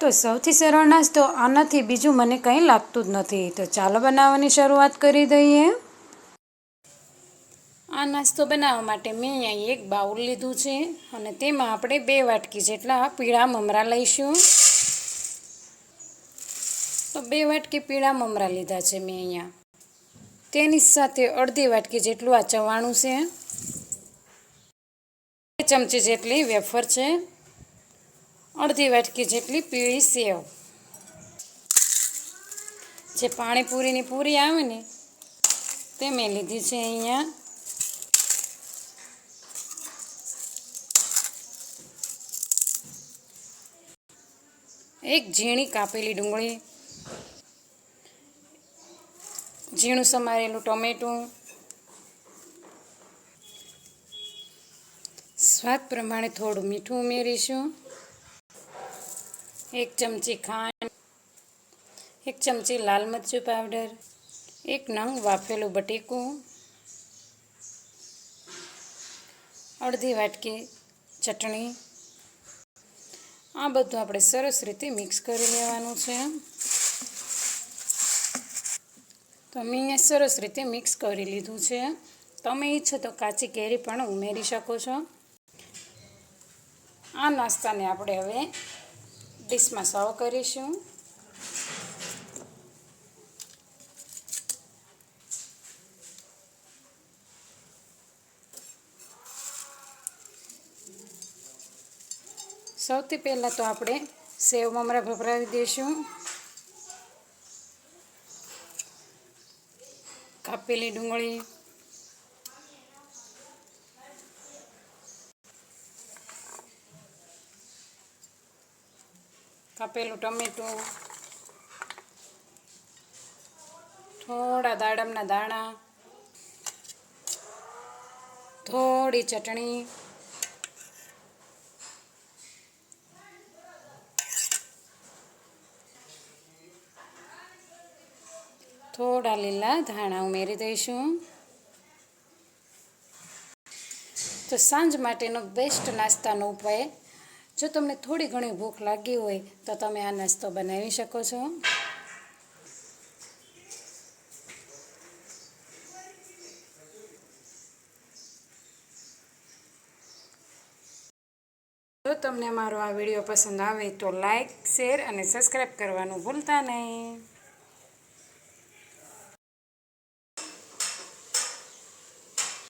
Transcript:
તો સૌથી સરળ નાસ્તો આનાથી બીજું મને કંઈ લાગતું જ નથી. તો ચાલો બનાવવાની શરૂઆત કરી દઈએ. આ નાસ્તો બનાવવા માટે મેં અહીં એક બાઉલ લીધું છે અને તેમાં આપણે 2 વાટકી જેટલા પીળા મમરા લઈશું. તો 2 વાટકી પીળા મમરા લીધા છે મેં અહીંયા. તેની સાથે અડધી વાટકી જેટલું આ ચવાણું છે. 2 ચમચી જેટલી વેફર છે. અડધી વાટકી જેટલી પીળી સેવ, જે પાણીપુરીની પૂરી આવે ને તે મેં લીધી છે અહીંયા. એક ઝીણી કાપેલી ડુંગળી, ઝીણું સમારેલું ટમેટું, સ્વાદ પ્રમાણે થોડું મીઠું ઉમેરીશું, 1 ચમચી ખાંડ, 1 ચમચી લાલ મરચું પાવડર, 1 નંગ વાફેલું બટેકું, અડધી વાટકી ચટણી. આ બધું આપણે સરસ રીતે મિક્સ કરી લેવાનું છે. તો મેં અહીંયા સરસ રીતે મિક્સ કરી લીધું છે. તમે ઈચ્છો તો કાચી કેરી પણ ઉમેરી શકો છો. આ નાસ્તાને આપણે હવે ડીશમાં સર્વ કરીશું. સૌથી પહેલાં તો આપણે સેવ મમરા ભભરાવી દઈશું. કાપેલી ડુંગળી, કાપેલું ટમેટું, થોડા દાડમના દાણા, થોડી ચટણી, થોડા લીલા ધાણા ઉમેરી દઈશું. તો સાંજ માટેનો બેસ્ટ નાસ્તાનો ઉપાય. જો તમને થોડી ઘણી ભૂખ લાગી હોય તો તમે આ નાસ્તો બનાવી શકો છો. જો તમને મારો આ વિડીયો પસંદ આવે તો લાઈક, શેર અને સબસ્ક્રાઈબ કરવાનું ભૂલતા નહીં.